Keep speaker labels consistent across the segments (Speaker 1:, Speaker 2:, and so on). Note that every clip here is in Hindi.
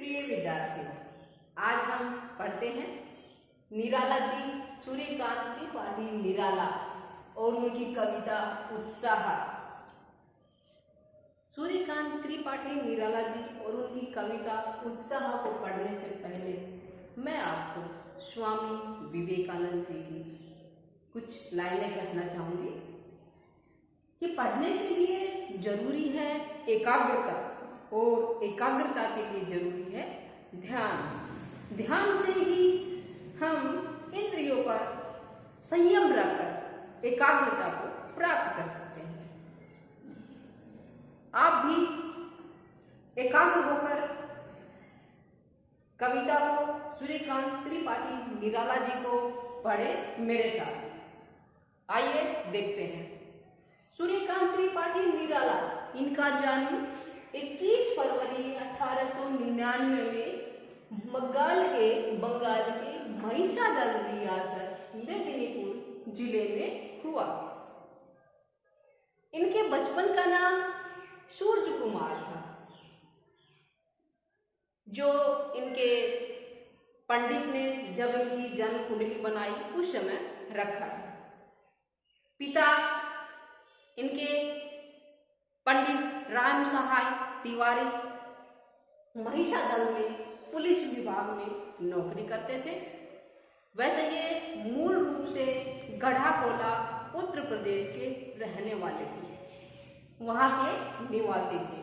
Speaker 1: प्रिय विद्यार्थियों, आज हम पढ़ते हैं निराला जी सूर्यकांत त्रिपाठी निराला और उनकी कविता उत्साह। सूर्यकांत त्रिपाठी निराला जी और उनकी कविता उत्साह को पढ़ने से पहले मैं आपको स्वामी विवेकानंद जी की कुछ लाइनें कहना चाहूंगी कि पढ़ने के लिए जरूरी है एकाग्रता और एकाग्रता के लिए जरूरी है ध्यान। ध्यान से ही हम इंद्रियों पर संयम रखकर एकाग्रता को प्राप्त कर सकते हैं। आप भी एकाग्र होकर कविता को सूर्यकांत त्रिपाठी निराला जी को पढ़े मेरे साथ। आइए देखते हैं। सूर्यकांत त्रिपाठी निराला, इनका जन्म 21 फरवरी 1899 में बंगाल के महिषादल रियासत मेदिनीपुर जिले में हुआ। इनके बचपन का नाम सूर्य कुमार था, जो इनके पंडित ने जब इनकी जन्म कुंडली बनाई उस समय रखा। पिता इनके पंडित राम सहाय तिवारी महिषादल में पुलिस विभाग में नौकरी करते थे। वैसे ये मूल रूप से गढ़ाकोला उत्तर प्रदेश के रहने वाले थे, वहां के निवासी थे।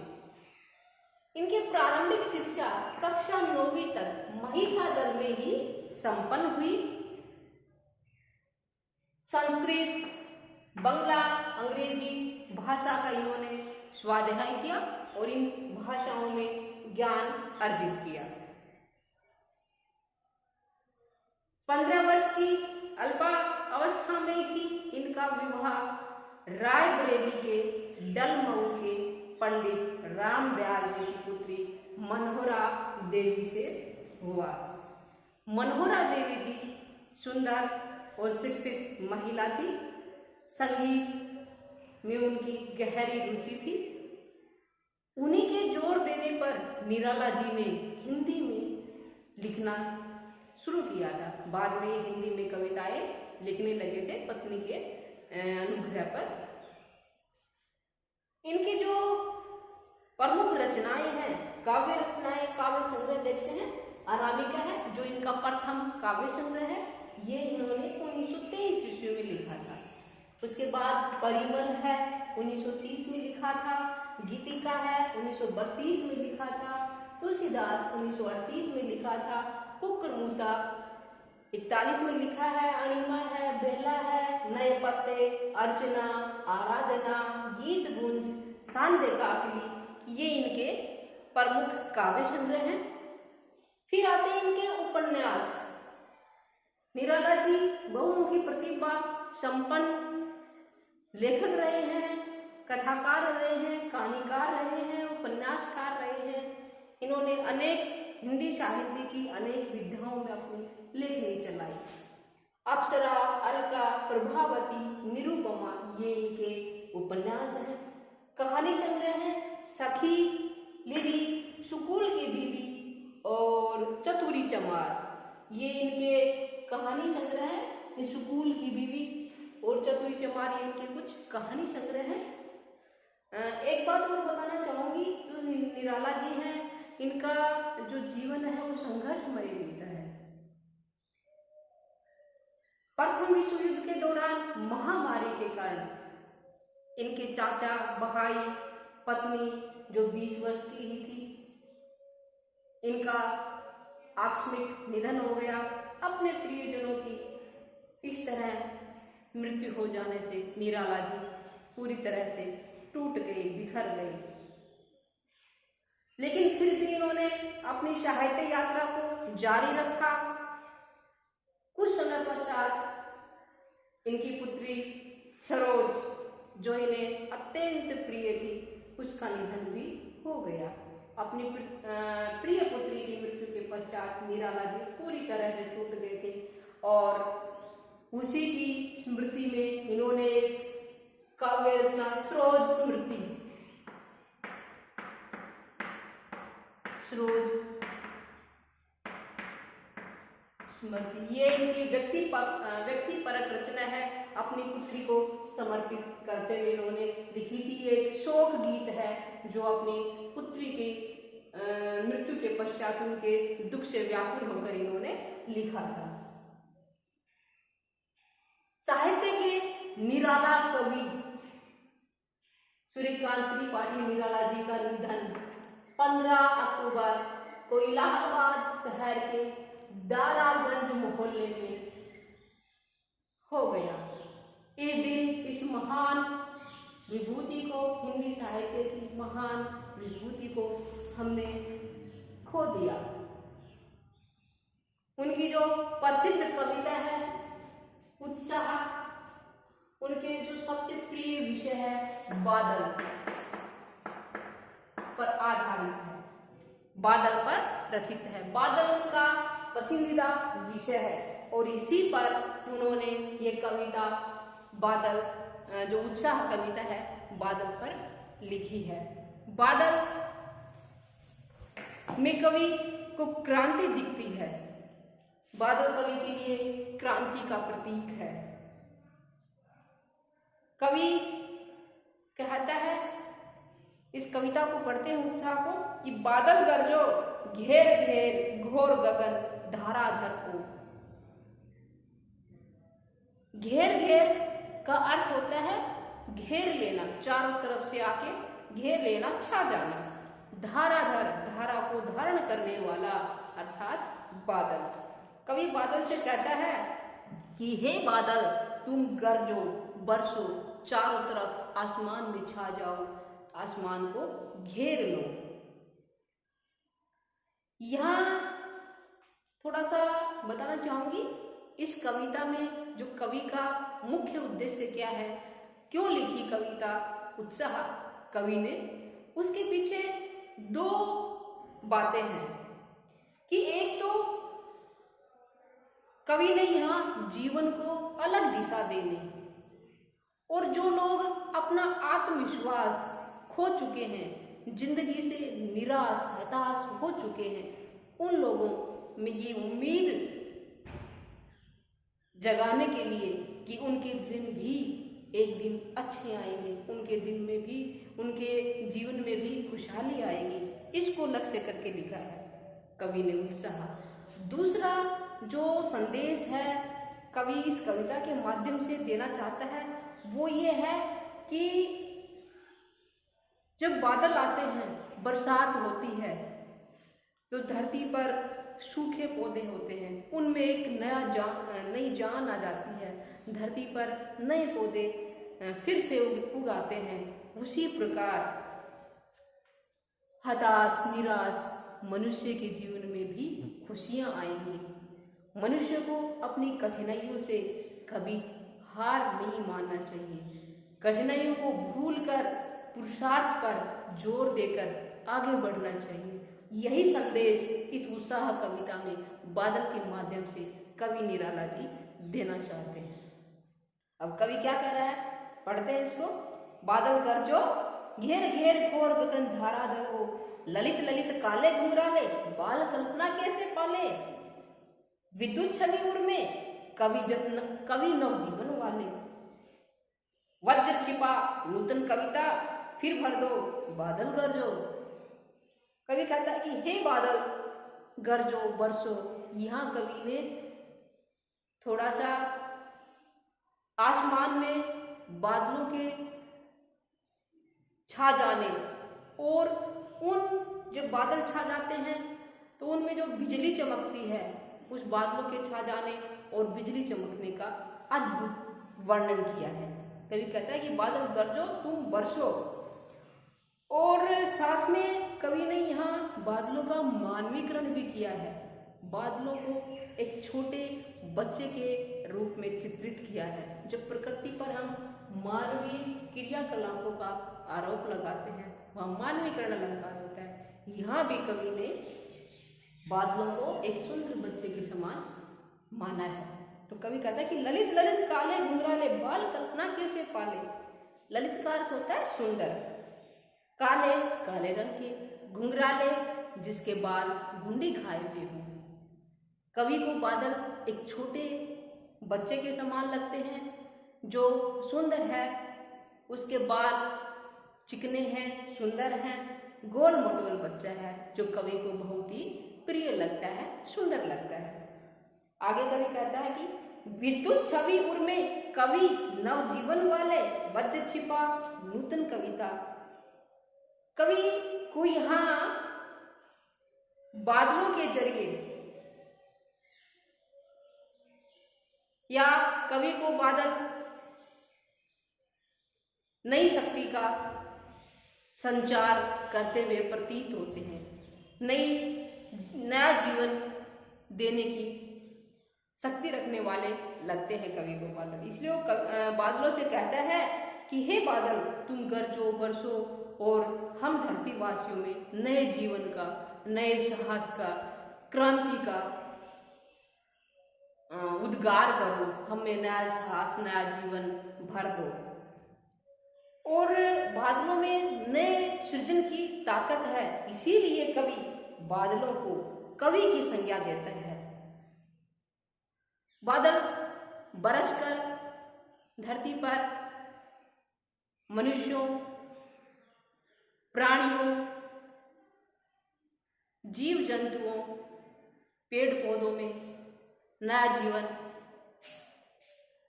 Speaker 1: इनकी प्रारंभिक शिक्षा कक्षा 9वीं तक महिषादल में ही संपन्न हुई। संस्कृत, बंगला, अंग्रेजी भाषा का इन्होंने स्वाध्याय किया और इन भाषाओं में ज्ञान अर्जित किया। 15 वर्ष की अल्पावस्था में ही इनका विवाह रायबरेली के डलमऊ के पंडित रामदयाल जी की पुत्री मनोहरा देवी से हुआ। मनोहरा देवी जी सुंदर और शिक्षित महिला थी। संगीत में उनकी गहरी रुचि थी। उन्हीं के जोर देने पर निराला जी ने हिंदी में लिखना शुरू किया था। बाद में हिंदी में कविताएं लिखने लगे थे पत्नी के अनुग्रह पर। इनकी जो प्रमुख रचनाएं हैं, काव्य रचनाएं, काव्य संग्रह देखते हैं। अनामिका है जो इनका प्रथम काव्य संग्रह है, ये इन्होंने 1923 ईस्वी में लिखा था। उसके बाद परिमल है 1930 में लिखा था। गीतिका है 1932 में लिखा था। तुलसीदास 1938 में लिखा था। कुकरमुता 41 में लिखा है। अणिमा है, बेला है, नए पत्ते, अर्चना, आराधना, गीत गुंज, सांदे काफिली, ये इनके प्रमुख काव्य संग्रह हैं। फिर आते हैं इनके उपन्यास। निराला जी बहुमुखी प्रतिभा संपन्न लेखक रहे हैं, कथाकार रहे हैं, कहानीकार रहे हैं, उपन्यासकार रहे हैं। इन्होंने अनेक हिंदी साहित्य की अनेक विधाओं में अपनी लेखनी चलाई। अप्सरा, अलका, प्रभावती, निरुपमा, ये इनके उपन्यास हैं। कहानी संग्रह हैं सखी, लिली, सुकुल की बीबी और चतुरी चमार, ये इनके कहानी संग्रह है। सुकुल की बीबी और चतुरी चमार ये इनके कुछ कहानी संग्रह है। एक बात और बताना चाहूंगी, जो निराला जी हैं, इनका जो जीवन है वो संघर्षमय बीता है। प्रथम विश्व युद्ध के दौरान महामारी के कारण इनके चाचा, भाई, पत्नी जो 20 वर्ष की ही थी, इनका आकस्मिक निधन हो गया। अपने प्रियजनों की इस तरह मृत्यु हो जाने से निराला जी पूरी तरह से टूट गए, बिखर गए। लेकिन फिर भी इन्होंने अपनी साहित्य यात्रा को जारी रखा। कुछ समय पश्चात इनकी पुत्री सरोज, जो इन्हें अत्यंत प्रिय थी, उसका निधन भी हो गया। अपनी प्रिय पुत्री की मृत्यु के पश्चात निराला जी पूरी तरह से टूट गए थे और उसी की स्मृति में इन्होंने काव्य रचना सरोज स्मृति, सरोज स्मृति, ये इनकी व्यक्तिपरक रचना है। अपनी पुत्री को समर्पित करते हुए इन्होंने लिखी थी। एक शोक गीत है जो अपनी पुत्री की मृत्यु के पश्चात उनके दुख से व्याकुल होकर इन्होंने लिखा था। साहित्य के निराला कवि सूर्यकांत त्रिपाठी निराला जी का निधन 15 अक्टूबर को इलाहाबाद शहर के दारागंज मोहल्ले में हो गया। इस दिन इस महान विभूति को, हिंदी साहित्य की महान विभूति को हमने खो दिया। उनकी जो प्रसिद्ध कविता है उत्साह, उनके जो सबसे प्रिय विषय है बादल पर आधारित है, बादल पर रचित है। बादल उनका पसंदीदा विषय है और इसी पर उन्होंने ये कविता बादल, जो उत्साह कविता है, बादल पर लिखी है। बादल में कवि को क्रांति दिखती है। बादल कवि के लिए क्रांति का प्रतीक है। कवि कहता है इस कविता को पढ़ते हैं उत्साह को कि बादल गरजो घेर घेर घोर गगन धाराधर को। घेर घेर का अर्थ होता है घेर लेना, चारों तरफ से आके घेर लेना, छा जाना। धाराधर, धारा को धारण करने वाला अर्थात बादल। कवि बादल से कहता है कि हे बादल तुम गरजो, बरसो, चारों तरफ आसमान में छा जाओ, आसमान को घेर लो। यहाँ थोड़ा सा बताना चाहूंगी इस कविता में जो कवि का मुख्य उद्देश्य क्या है, क्यों लिखी कविता उत्साह कवि ने। उसके पीछे दो बातें हैं कि एक तो कवि ने यहाँ जीवन को अलग दिशा देने और जो लोग अपना आत्मविश्वास खो चुके हैं, जिंदगी से निराश हताश हो चुके हैं, उन लोगों में ये उम्मीद जगाने के लिए कि उनके दिन भी एक दिन अच्छे आएंगे, उनके दिन में भी, उनके जीवन में भी खुशहाली आएगी, इसको लक्ष्य करके लिखा है कवि ने उत्साह। दूसरा जो संदेश है कवि इस कविता के माध्यम से देना चाहता है वो ये है कि जब बादल आते हैं, बरसात होती है, तो धरती पर सूखे पौधे होते हैं, उनमें एक नई जान आ जाती है। धरती पर नए पौधे फिर से उगाते हैं। उसी प्रकार हताश निराश मनुष्य के जीवन में भी खुशियां आएंगी। मनुष्य को अपनी कठिनाइयों से कभी हार नहीं मानना चाहिए। कठिनाइयों को भूलकर पुरुषार्थ पर जोर देकर आगे बढ़ना चाहिए। यही संदेश इस उत्साह कविता में बादल के माध्यम से कवि निराला जी देना चाहते हैं। अब कवि क्या कह रहा है, पढ़ते हैं इसको। बादल गरजो घेर घेर घोर गगन धाराधर हो, ललित ललित काले घुंघराले बाल कल्पना कैसे पाले। विद्युत छवि उर में कवि नवजीवन वाले, वज्र छिपा नूतन कविता फिर भर दो बादल गरजो। कवि कहता है कि हे बादल गरजो बरसो। यहाँ कवि ने थोड़ा सा आसमान में बादलों के छा जाने और उन जब बादल छा जाते हैं तो उनमें जो बिजली चमकती है, उस बादलों के छा जाने और बिजली चमकने का अद्भुत वर्णन किया है। कवि कहता है कि बादल गरजो तुम बरसो। और साथ में कवि ने यहाँ बादलों का मानवीकरण भी किया है। बादलों को एक छोटे बच्चे के रूप में चित्रित किया है। जब प्रकृति पर हम मानवीय क्रियाकलापों का आरोप लगाते हैं वह मानवीकरण अलंकार होता है। यहाँ भी कवि ने बादलों को एक सुंदर बच्चे के समान माना है। तो कवि कहता है कि ललित ललित काले घुंघराले बाल कल्पना कैसे पाले। ललित का अर्थ होता है सुंदर, काले काले रंग के, घुंघराले जिसके बाल घुंडी खाए हुए हों। कवि को बादल एक छोटे बच्चे के समान लगते हैं जो सुंदर है, उसके बाल चिकने हैं, सुंदर हैं, गोल मटोल बच्चा है जो कवि को बहुत ही प्रिय लगता है, सुंदर लगता है। आगे कवि कहता है कि विद्युत छवि उर्मे कवि नव जीवन वाले वज्र छिपा नूतन कविता। कवि को यहाँ बादलों के जरिए या कवि को बादल नई शक्ति का संचार करते हुए प्रतीत होते हैं, नया जीवन देने की शक्ति रखने वाले लगते हैं कवि को बादल। इसलिए वो बादलों से कहता है कि हे बादल, तुम गरजो बरसो और हम धरतीवासियों में नए जीवन का, नए साहस का, क्रांति का उद्गार करो, हमें नया साहस, नया जीवन भर दो। और बादलों में नए सृजन की ताकत है, इसीलिए कवि बादलों को कवि की संज्ञा देता है। बादल बरसकर धरती पर मनुष्यों, प्राणियों, जीव जंतुओं, पेड़ पौधों में नया जीवन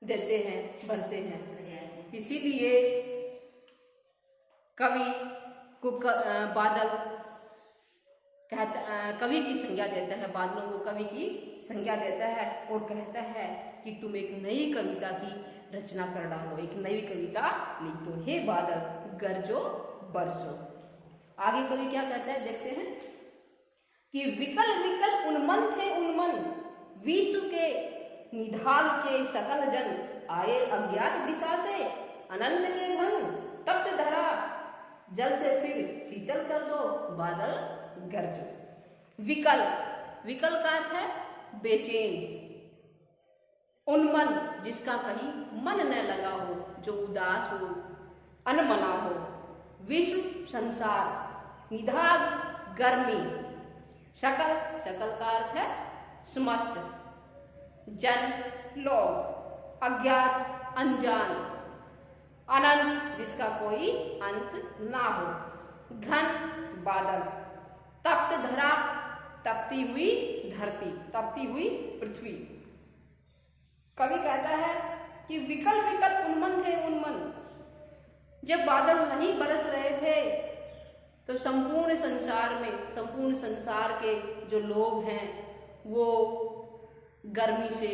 Speaker 1: देते हैं, भरते हैं। इसीलिए कवि को बादल कहता, कवि की संज्ञा देता है, बादलों को कवि की संज्ञा देता है और कहता है कि तुम एक नई कविता की रचना कर डालो, एक नई कविता लिख दो, हे बादल गरजो बरसो। आगे कवि क्या कहता है देखते हैं कि विकल विकल उन्मन थे उन्मन, विश्व के निधान के सकल जन, आए अज्ञात दिशा से अनंत के घन, तप्त धरा जल से फिर शीतल कर दो, बादल गरजो। विकल, विकल का अर्थ है बेचैन, उन्मन जिसका कहीं मन न लगा हो, जो उदास हो, अनमना हो, विश्व संसार, निधाग गर्मी, शकल, शकल का अर्थ है समस्त, जन लोग, अज्ञात अनजान, अनंत जिसका कोई अंत ना हो, घन बादल, तप्त धरा तपती हुई धरती, तपती हुई पृथ्वी। कवि कहता है कि विकल विकल उन्मन थे उन्मन, जब बादल नहीं बरस रहे थे तो संपूर्ण संसार में, संपूर्ण संसार के जो लोग हैं वो गर्मी से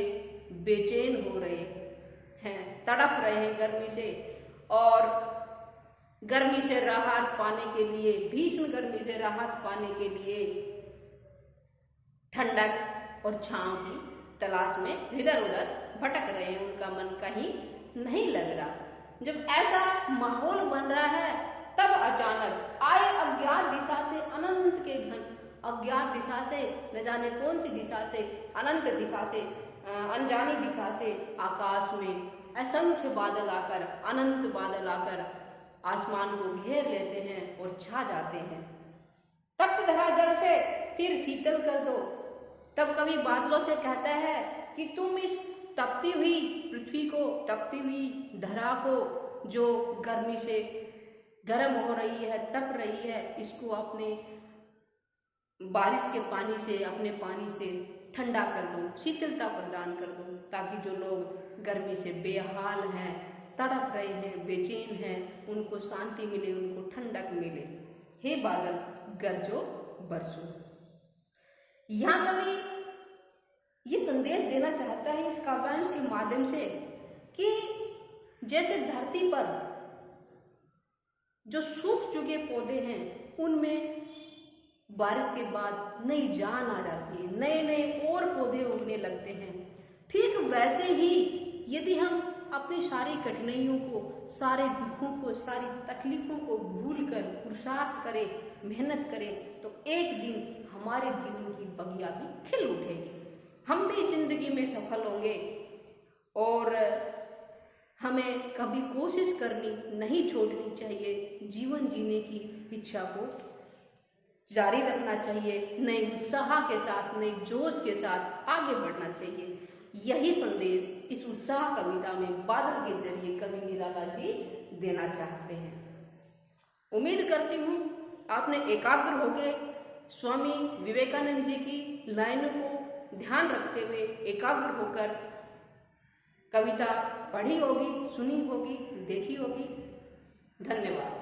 Speaker 1: बेचैन हो रहे हैं, तड़प रहे हैं गर्मी से, और गर्मी से राहत पाने के लिए, भीषण गर्मी से राहत पाने के लिए ठंडक और छांव की तलाश में इधर उधर भटक रहे हैं, उनका मन कहीं नहीं लग रहा। जब ऐसा माहौल बन रहा है तब अचानक आए अज्ञात दिशा से अनंत के घन, अज्ञात दिशा से, न जाने कौन सी दिशा से, अनंत दिशा से, अनजानी दिशा से आकाश में असंख्य बादल आकर, अनंत बादल आकर आसमान को घेर लेते हैं और छा जाते हैं। तप्त धरा जल से फिर शीतल कर दो। तब कवि बादलों से कहता है कि तुम इस तपती हुई पृथ्वी को, तपती हुई धरा को, जो गर्मी से गर्म हो रही है, तप रही है, इसको अपने बारिश के पानी से, अपने पानी से ठंडा कर दो, शीतलता प्रदान कर दो, ताकि जो लोग गर्मी से बेहाल हैं, तड़प रहे हैं, बेचैन हैं, उनको शांति मिले, उनको ठंडक मिले। हे बादल गरजो बरसो। यहाँ कवि ये संदेश देना चाहता है इस काव्यांश के माध्यम से कि जैसे धरती पर जो सूख चुके पौधे हैं उनमें बारिश के बाद नई जान आ जाती है, नए नए और पौधे उगने लगते हैं, ठीक वैसे ही यदि हम अपनी सारी कठिनाइयों को, सारे दुखों को, सारी तकलीफों को भूलकर पुरुषार्थ करें, मेहनत करें, तो एक दिन हमारे जीवन की बगिया भी खिल उठेगी, हम भी जिंदगी में सफल होंगे। और हमें कभी कोशिश करनी नहीं छोड़नी चाहिए जीवन जीने की इच्छा को जारी रखना चाहिए, नए उत्साह के साथ, नए जोश के साथ आगे बढ़ना चाहिए। यही संदेश इस उत्साह कविता में बादल के जरिए कवि निराला जी देना चाहते हैं। उम्मीद करती हूँ आपने एकाग्र होकर स्वामी विवेकानंद जी की लाइनों को ध्यान रखते हुए एकाग्र होकर कविता पढ़ी होगी, सुनी होगी, देखी होगी। धन्यवाद।